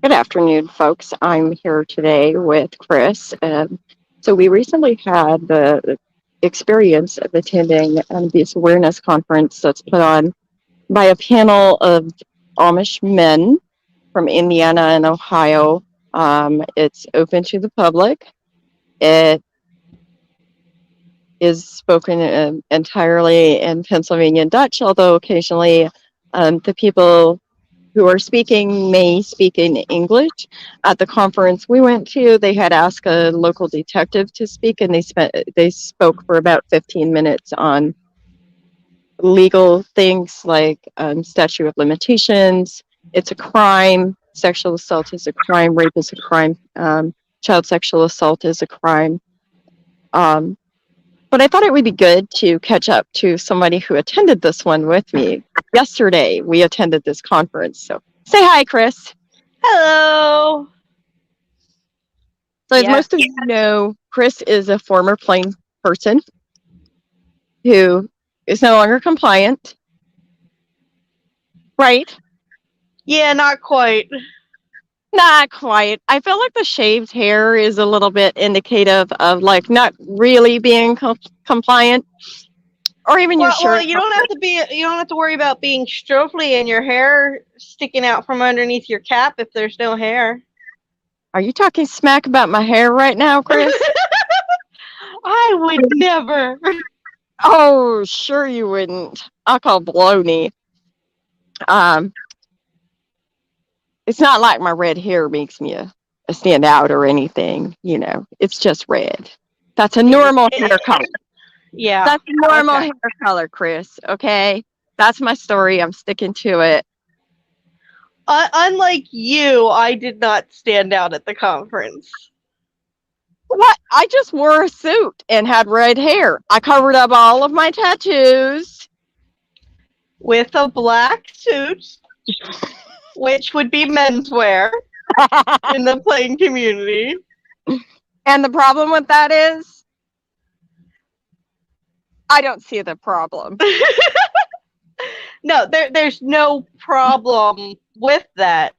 Good afternoon, folks. I'm here today with Chris. So we recently had the experience of attending this awareness conference that's put on by a panel of Amish men from Indiana and Ohio. It's open to the public. It is spoken entirely in Pennsylvania Dutch, although occasionally the people who are speaking may speak in English. At the conference we went to, they had asked a local detective to speak, and they spoke for about 15 minutes on legal things like statute of limitations. It's a crime. Sexual assault is a crime. Rape is a crime. Child sexual assault is a crime. But I thought it would be good to catch up to somebody who attended this one with me. Yesterday, we attended this conference. So say hi, Chris. Hello. So as most of you know, Chris is a former plain person who is no longer compliant. Right? Yeah, not quite. Not quite. I feel like the shaved hair is a little bit indicative of like not really being compliant, or even your shirt. Well, you don't have to worry about being struggly and your hair sticking out from underneath your cap if there's no hair. Are you talking smack about my hair right now, Chris? I would never. Oh, sure you wouldn't. I'll call baloney. It's not like my red hair makes me a stand out or anything, you know. It's just red. That's a normal hair color. Yeah. That's a normal hair color, Chris, okay? That's my story. I'm sticking to it. Unlike you, I did not stand out at the conference. What? I just wore a suit and had red hair. I covered up all of my tattoos. With a black suit, which would be menswear in the plain community. And the problem with that is, I don't see the problem. No, there's no problem with that.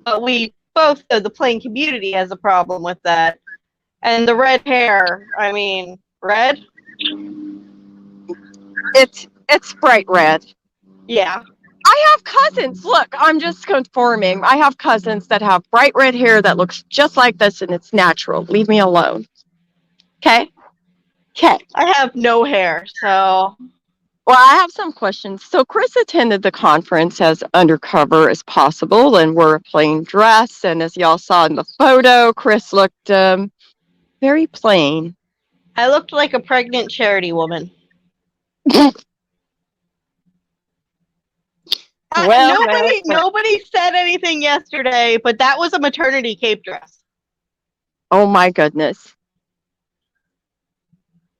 But we both know the plain community has a problem with that. And the red hair, I mean, red? It's bright red. Yeah. I have cousins. Look, I'm just conforming. I have cousins that have bright red hair that looks just like this, and it's natural. Leave me alone. Okay? Okay. I have no hair, so... Well, I have some questions. So Chris attended the conference as undercover as possible and wore a plain dress. And as y'all saw in the photo, Chris looked very plain. I looked like a pregnant charity woman. Nobody said anything yesterday, but that was a maternity cape dress. Oh my goodness.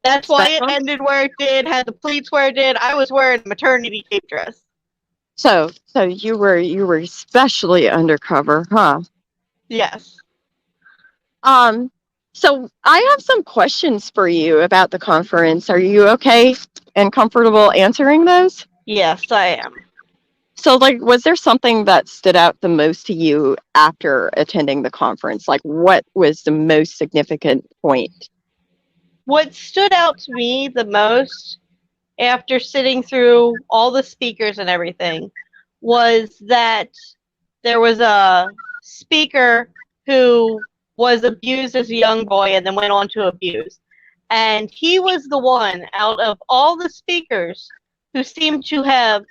That's why it ended where it did, had the pleats where it did. I was wearing a maternity cape dress. So you were especially undercover, huh? Yes. So I have some questions for you about the conference. Are you okay and comfortable answering those? Yes, I am. So, like, was there something that stood out the most to you after attending the conference? Like, what was the most significant point? what stood out to me the most after sitting through all the speakers and everything was that there was a speaker who was abused as a young boy and then went on to abuse. And he was the one out of all the speakers who seemed to have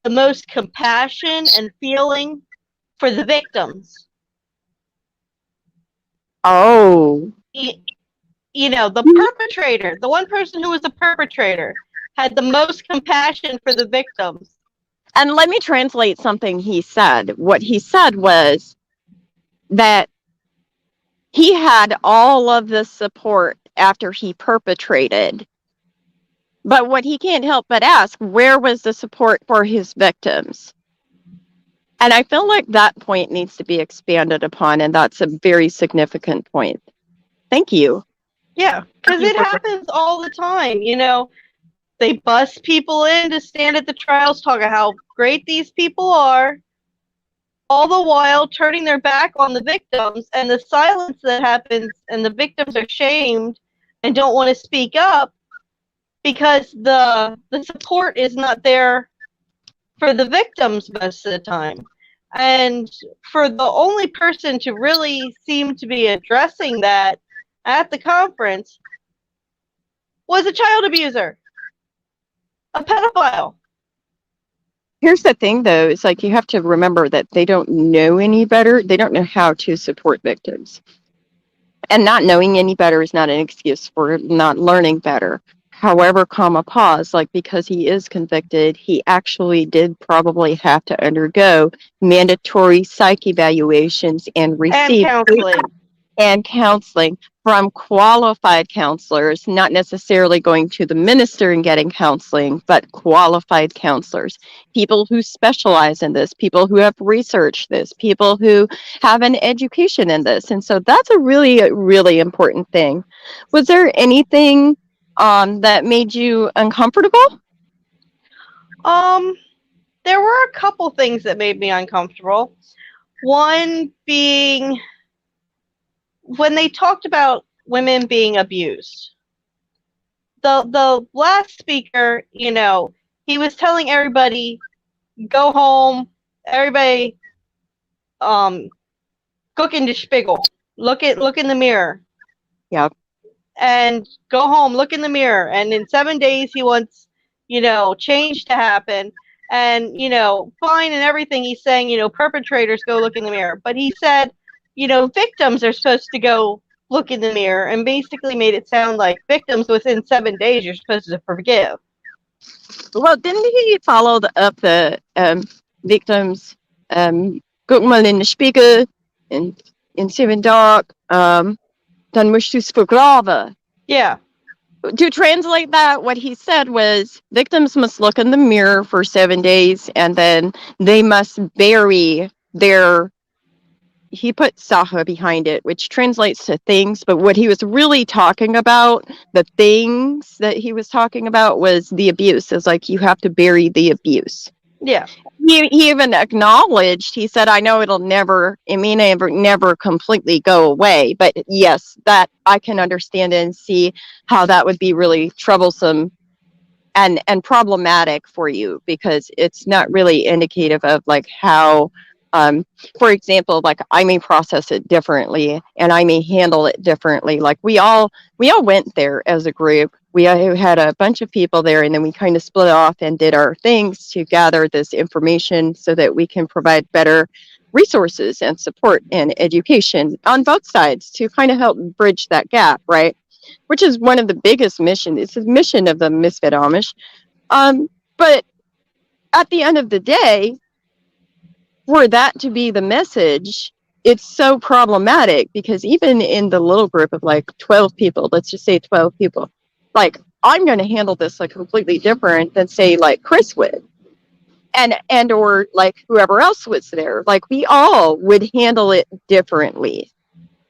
the most compassion and feeling for the victims. Oh. You know, the perpetrator, the one person who was the perpetrator, had the most compassion for the victims. And let me translate something he said. What he said was that he had all of the support after he perpetrated. But what he can't help but ask, where was the support for his victims? And I feel like that point needs to be expanded upon, and that's a very significant point. Thank you. Yeah, because it happens all the time. You know, they bust people in to stand at the trials, talk about how great these people are, all the while turning their back on the victims, and the silence that happens, and the victims are shamed and don't want to speak up because the support is not there for the victims most of the time. And for the only person to really seem to be addressing that at the conference was a child abuser, a pedophile. Here's the thing, though. It's like you have to remember that they don't know any better. They don't know how to support victims. And not knowing any better is not an excuse for not learning better. However, comma, pause, like because he is convicted, he actually did probably have to undergo mandatory psych evaluations and receive counseling from qualified counselors, not necessarily going to the minister and getting counseling, but qualified counselors, people who specialize in this, people who have researched this, people who have an education in this. And so that's a really, really important thing. Was there anything that made you uncomfortable? There were a couple things that made me uncomfortable. One being when they talked about women being abused. The last speaker, you know, he was telling everybody, go home, everybody guck in the spiegel. Look in the mirror. Yep. And go home, look in the mirror. And in 7 days he wants, you know, change to happen. And, you know, fine and everything he's saying, you know, perpetrators go look in the mirror. But he said, you know, victims are supposed to go look in the mirror, and basically made it sound like victims within 7 days you're supposed to forgive. Well, didn't he follow up the victims? Guck mal in den Spiegel in 7 Tagen, dann musst du es vergraben. Yeah. To translate that, what he said was victims must look in the mirror for 7 days, and then they must bury their, he put saha behind it, which translates to things, but what he was really talking about, the things that he was talking about was the abuse. It's like you have to bury the abuse. Yeah. He even acknowledged, he said, I know it may never completely go away, but yes, that I can understand and see how that would be really troublesome and problematic for you, because it's not really indicative of like how, for example, like I may process it differently and I may handle it differently. Like we all went there as a group. We had a bunch of people there, and then we kind of split off and did our things to gather this information so that we can provide better resources and support and education on both sides to kind of help bridge that gap, right? Which is one of the biggest missions. It's a mission of the Misfit Amish. But at the end of the day, for that to be the message, it's so problematic, because even in the little group of like 12 people, let's just say 12 people, like I'm going to handle this like completely different than say like Chris would, and or like whoever else was there. Like we all would handle it differently,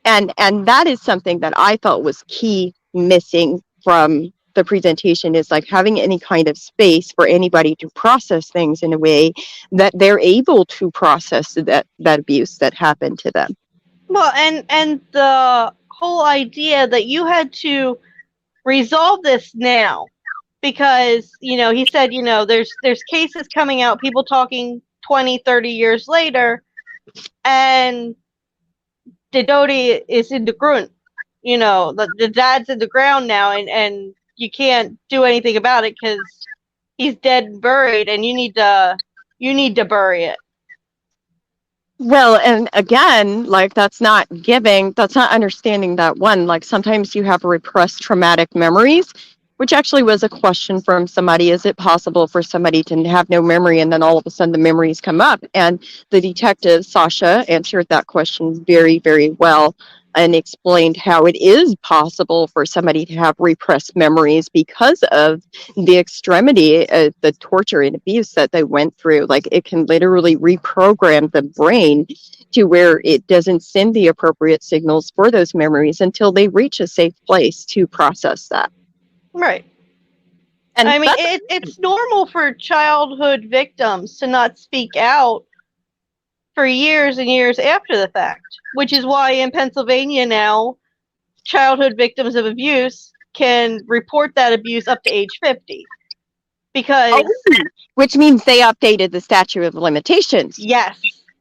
and that is something that I felt was key missing from the presentation, is like having any kind of space for anybody to process things in a way that they're able to process that abuse that happened to them. Well, and the whole idea that you had to resolve this now, because he said there's cases coming out, people talking 20, 30 years later, and the Dodi is in the ground. The dad's in the ground now, and you can't do anything about it because he's dead and buried, and you need to bury it. Well, and again, like that's not understanding that one. Like sometimes you have repressed traumatic memories, which actually was a question from somebody. Is it possible for somebody to have no memory and then all of a sudden the memories come up? And the detective, Sasha, answered that question very, very well and explained how it is possible for somebody to have repressed memories because of the extremity, the torture and abuse that they went through. Like it can literally reprogram the brain to where it doesn't send the appropriate signals for those memories until they reach a safe place to process that. Right. And I mean, it's normal for childhood victims to not speak out for years and years after the fact, which is why in Pennsylvania now, childhood victims of abuse can report that abuse up to age 50. Because which means they updated the statute of limitations. Yes.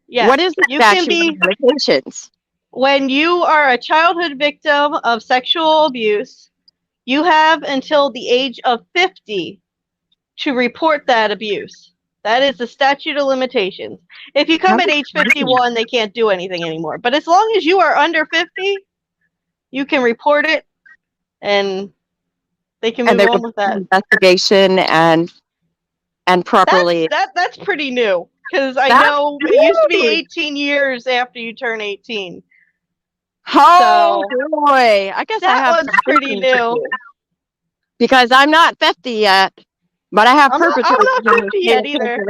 What is the statute of limitations? When you are a childhood victim of sexual abuse, you have until the age of 50 to report that abuse. That is the statute of limitations. If you come at age 51, they can't do anything anymore. But as long as you are under 50, you can report it, and they can move on with that. Investigation and properly. That's pretty new, because I know it used to be 18 years after you turn 18. Oh boy! I guess that was pretty new. Because I'm not 50 yet, but I have perpetrators. I'm not 50 yet either.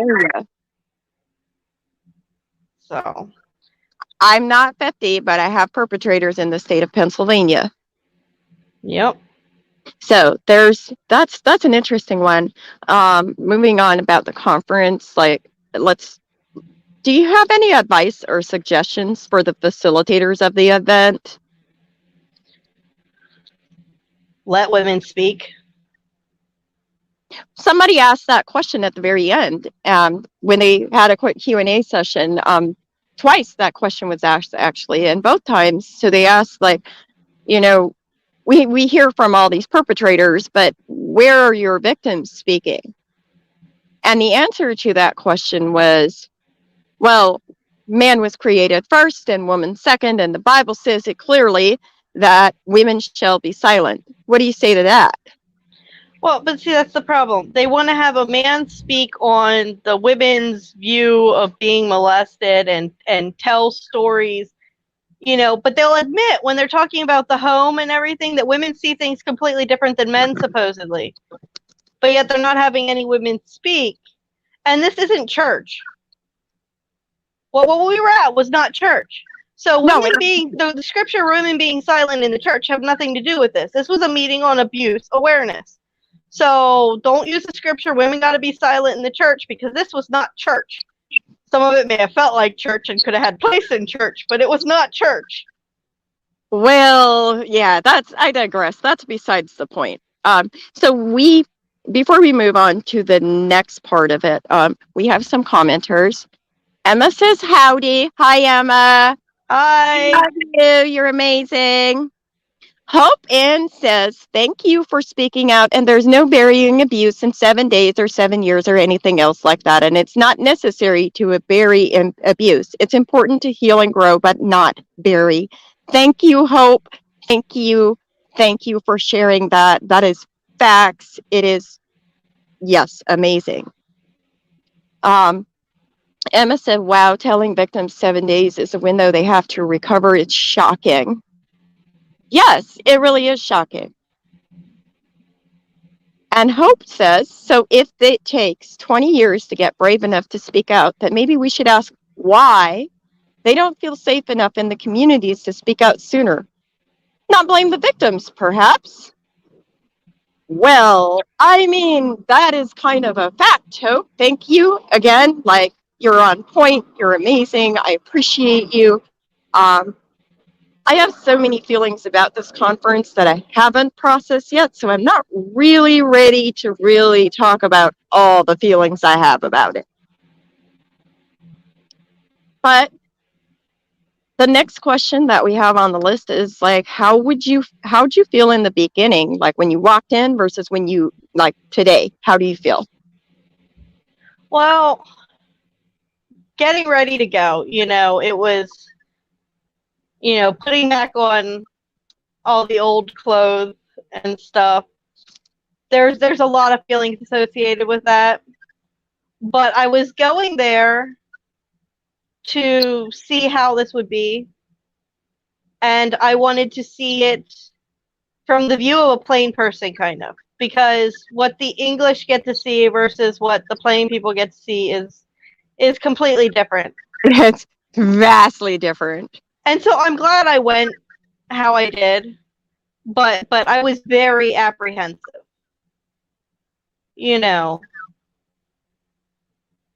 So I'm not 50, but I have perpetrators in the state of Pennsylvania. Yep. So that's an interesting one. Moving on about the conference, do you have any advice or suggestions for the facilitators of the event? Let women speak. Somebody asked that question at the very end, when they had a quick Q&A session. Twice that question was asked, actually, and both times. So they asked, we hear from all these perpetrators, but where are your victims speaking? And the answer to that question was, well, man was created first and woman second, and the Bible says it clearly that women shall be silent. What do you say to that? Well, but see, that's the problem. They want to have a man speak on the women's view of being molested and tell stories, but they'll admit when they're talking about the home and everything that women see things completely different than men, supposedly. But yet they're not having any women speak. And this isn't church. What we were at was not church. So the scripture women being silent in the church have nothing to do with this. This was a meeting on abuse awareness. So don't use the scripture, women got to be silent in the church, because this was not church. Some of it may have felt like church and could have had place in church, but it was not church. Well, yeah, I digress. That's besides the point. Before we move on to the next part of it, we have some commenters. Emma says howdy. Hi, Emma. Hi. Love you. You're amazing. Hope Ann says, thank you for speaking out, and there's no burying abuse in 7 days or 7 years or anything else like that, and it's not necessary to bury abuse. It's important to heal and grow, but not bury. Thank you, Hope. Thank you. Thank you for sharing that. That is facts. It is, yes, amazing. Emma said, wow, telling victims 7 days is a window they have to recover. It's shocking. Yes, it really is shocking. And Hope says, so if it takes 20 years to get brave enough to speak out, then maybe we should ask why they don't feel safe enough in the communities to speak out sooner. Not blame the victims, perhaps. Well, I mean, that is kind of a fact, Hope. Thank you again. You're on point. You're amazing. I appreciate you. I have so many feelings about this conference that I haven't processed yet, so I'm not really ready to really talk about all the feelings I have about it. But the next question that we have on the list is like, how'd you feel in the beginning, like when you walked in versus when you, like today? How do you feel? Well, getting ready to go, it was, putting back on all the old clothes and stuff. There's a lot of feelings associated with that. But I was going there to see how this would be, and I wanted to see it from the view of a plain person, kind of, because what the English get to see versus what the plain people get to see is completely different. It's vastly different. And so I'm glad I went how I did, but I was very apprehensive. You know,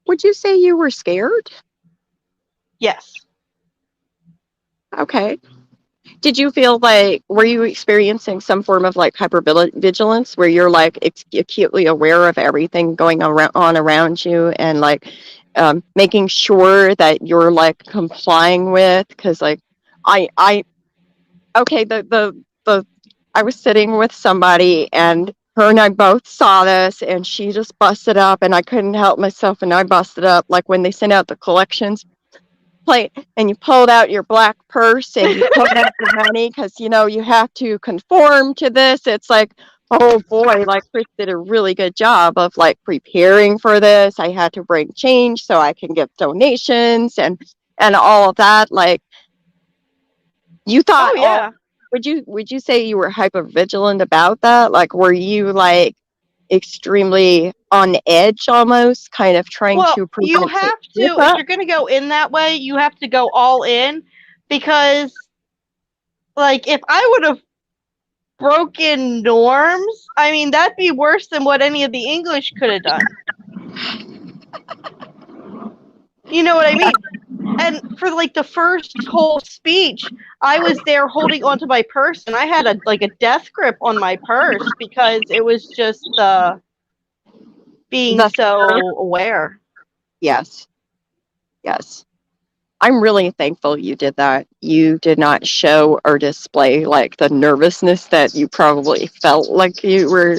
Would you say you were scared? yes. Okay. Did you feel like, were you experiencing some form of like hypervigilance where you're like acutely aware of everything going on around you and like making sure that you're like complying with? Because like okay, the I was sitting with somebody and her and I both saw this and she just busted up and I couldn't help myself and I busted up like when they sent out the collections plate and you pulled out your black purse and you pulled out your money because you have to conform to this. It's like, oh boy, like Chris did a really good job of like preparing for this. I had to bring change so I can give donations and all of that. Like you thought Oh yeah. would you say you were hyper vigilant about that? Like were you like extremely on edge almost kind of trying Well, to you prevent have slip to, if up? you're going to go in that way, you have to go all in, because, like, if I would have broken norms, I mean, that'd be worse than what any of the English could have done. You know what I mean? And for like the first whole speech, I was there holding onto my purse, and I had a death grip on my purse because it was just being The so aware. Yes. Yes. I'm really thankful you did that. You did not show or display like the nervousness that you probably felt like you were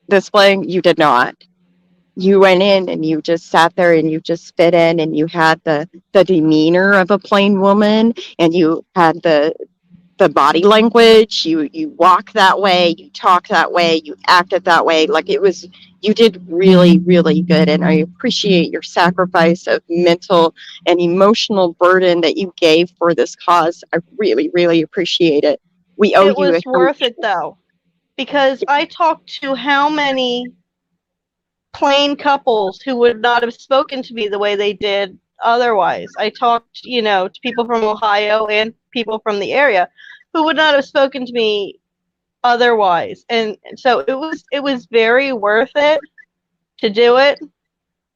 displaying. You did not. You went in and you just sat there and you just fit in and you had the demeanor of a plain woman and you had the body language. You walk that way, you talk that way, you acted that way. Like it was, you did really, really good. And I appreciate your sacrifice of mental and emotional burden that you gave for this cause. I really, really appreciate it. We owe It you a was worth it though, because I talked to how many plain couples who would not have spoken to me the way they did otherwise. I talked, to people from Ohio and people from the area who would not have spoken to me otherwise. And so it was very worth it to do it.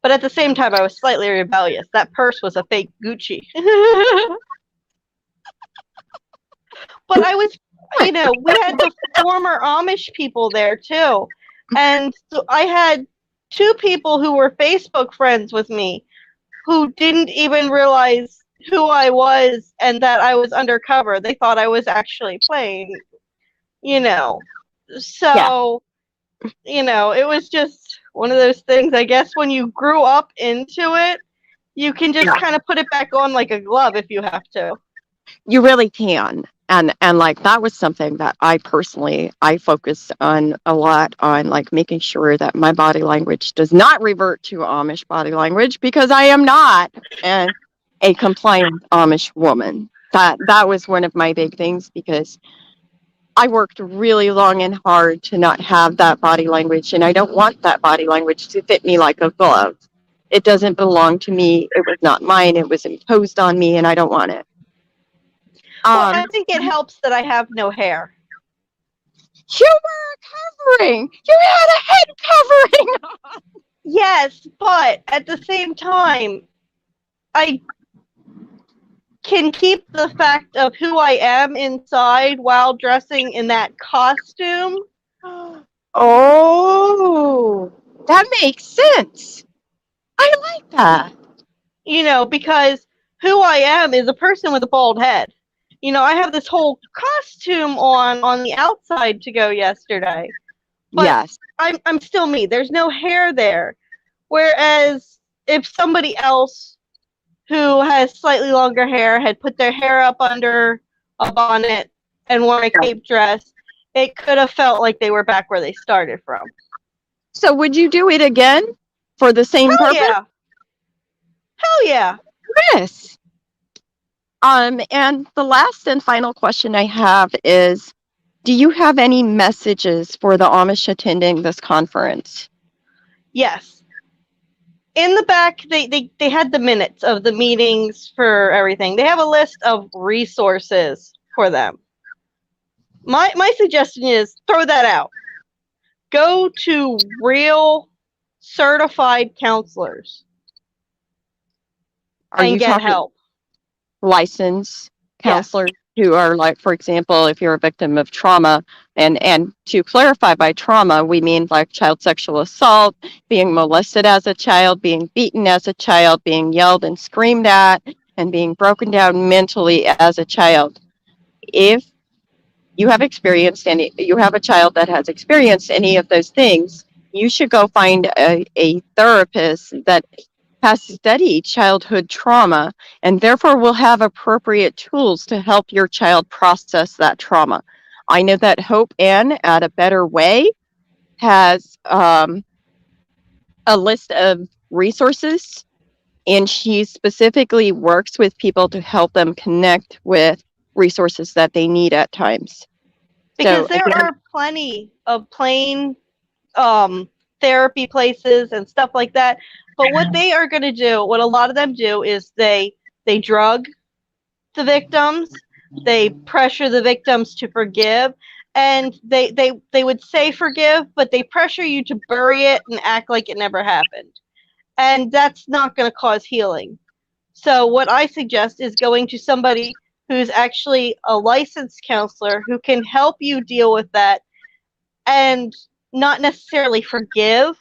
But at the same time, I was slightly rebellious. That purse was a fake Gucci. But I was, we had the former Amish people there too. And so I had two people who were Facebook friends with me who didn't even realize who I was and that I was undercover. They thought I was actually playing, you know. Yeah. So, it was just one of those things. I guess when you grew up into it, you can just kind of put it back on like a glove if you have to. You really can. And like that was something that I focused on a lot on like making sure that my body language does not revert to Amish body language because I am not a compliant Amish woman. That was one of my big things because I worked really long and hard to not have that body language and I don't want that body language to fit me like a glove. It doesn't belong to me. It was not mine. It was imposed on me and I don't want it. Well, I think it helps that I have no hair. You were a covering. You had a head covering. Yes, but at the same time, I can keep the fact of who I am inside while dressing in that costume. Oh, that makes sense. I like that. Because who I am is a person with a bald head. I have this whole costume on the outside to go yesterday, but Yes. I'm still me. There's no hair there. Whereas if somebody else who has slightly longer hair had put their hair up under a bonnet and worn a cape dress, it could have felt like they were back where they started from. So would you do it again for the same Hell purpose? yeah. Hell yeah. Yes. And the last and final question I have is, do you have any messages for the Amish attending this conference? Yes. In the back, they had the minutes of the meetings for everything. They have a list of resources for them. My suggestion is throw that out. Go to real certified counselors Are and you get talking help. licensed Yes. counselors who are, like, for example, if you're a victim of trauma, and to clarify, by trauma, we mean like child sexual assault, being molested as a child, being beaten as a child, being yelled and screamed at, and being broken down mentally as a child. If you have experienced any, you have a child that has experienced any of those things, you should go find a therapist that has studied childhood trauma and therefore will have appropriate tools to help your child process that trauma. I know that Hope Ann at A Better Way has a list of resources, and she specifically works with people to help them connect with resources that they need at times. Because So there again, are plenty of plain therapy places and stuff like that. But what they are going to do, what a lot of them do, is they drug the victims, they pressure the victims to forgive, and they would say forgive, but they pressure you to bury it and act like it never happened. And that's not going to cause healing. So what I suggest is going to somebody who's actually a licensed counselor who can help you deal with that and not necessarily forgive,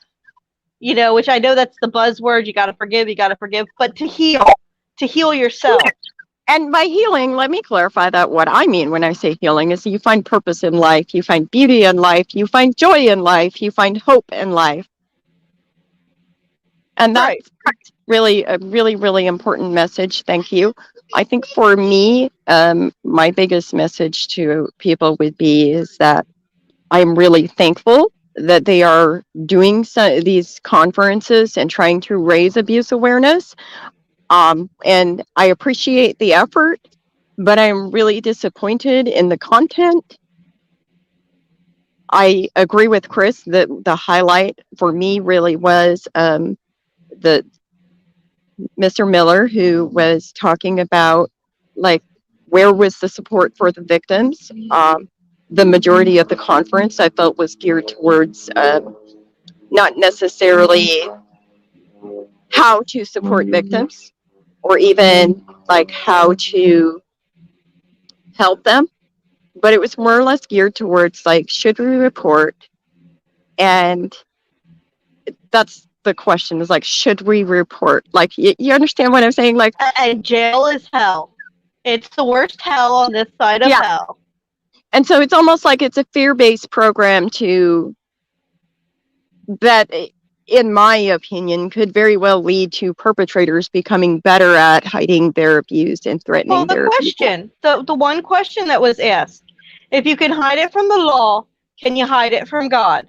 which I know that's the buzzword, you got to forgive, but to heal yourself. and by healing, let me clarify that what I mean when I say healing is you find purpose in life, you find beauty in life, you find joy in life, you find hope in life. And that's Right. really a really, really important message. Thank you. I think for me, my biggest message to people would be is that I'm really thankful that they are doing these conferences and trying to raise abuse awareness. And I appreciate the effort, but I'm really disappointed in the content. I agree with Chris that the highlight for me really was the Mr. Miller, who was talking about, like, where was the support for the victims. The majority of the conference I felt was geared towards not necessarily how to support victims or even like how to help them, but it was more or less geared towards, like, should we report? And that's the question, is like, should we report? Like, you understand what I'm saying? Like, And jail is hell. It's the worst hell on this side of hell. And so it's almost like it's a fear-based program that, in my opinion, could very well lead to perpetrators becoming better at hiding their abuse and threatening their abuse. The one question that was asked, if you can hide it from the law, can you hide it from God?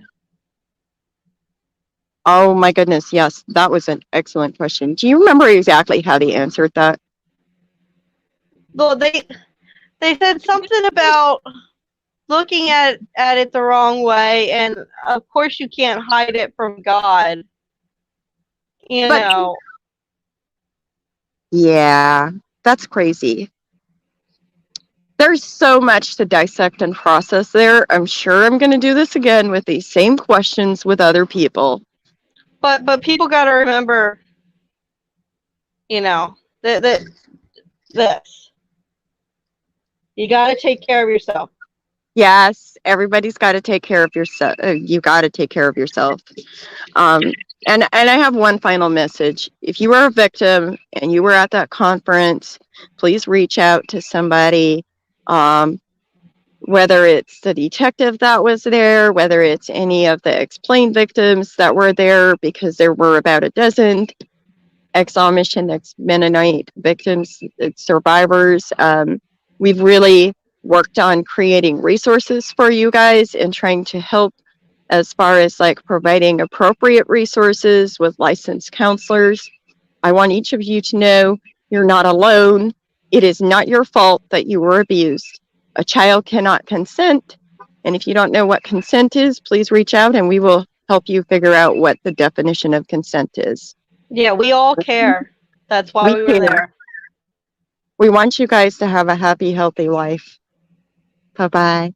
Oh my goodness, yes, that was an excellent question. Do you remember exactly how they answered that? Well, they said something about looking at it the wrong way, and of course you can't hide it from God. Yeah, that's crazy. There's so much to dissect and process there. I'm sure I'm going to do this again with these same questions with other people. But people got to remember, that this. You got to take care of yourself. Yes, everybody's got to take care of yourself. You got to take care of yourself. Um, and I have one final message. If you were a victim and you were at that conference, please reach out to somebody. Whether it's the detective that was there, whether it's any of the explained victims that were there, because there were about a dozen ex-Amish and ex-Mennonite victims, survivors. We've really worked on creating resources for you guys and trying to help as far as like providing appropriate resources with licensed counselors. I want each of you to know you're not alone. It is not your fault that you were abused. A child cannot consent. And if you don't know what consent is, please reach out and we will help you figure out what the definition of consent is. Yeah, we all care. That's why we were there. We want you guys to have a happy, healthy life. Bye-bye.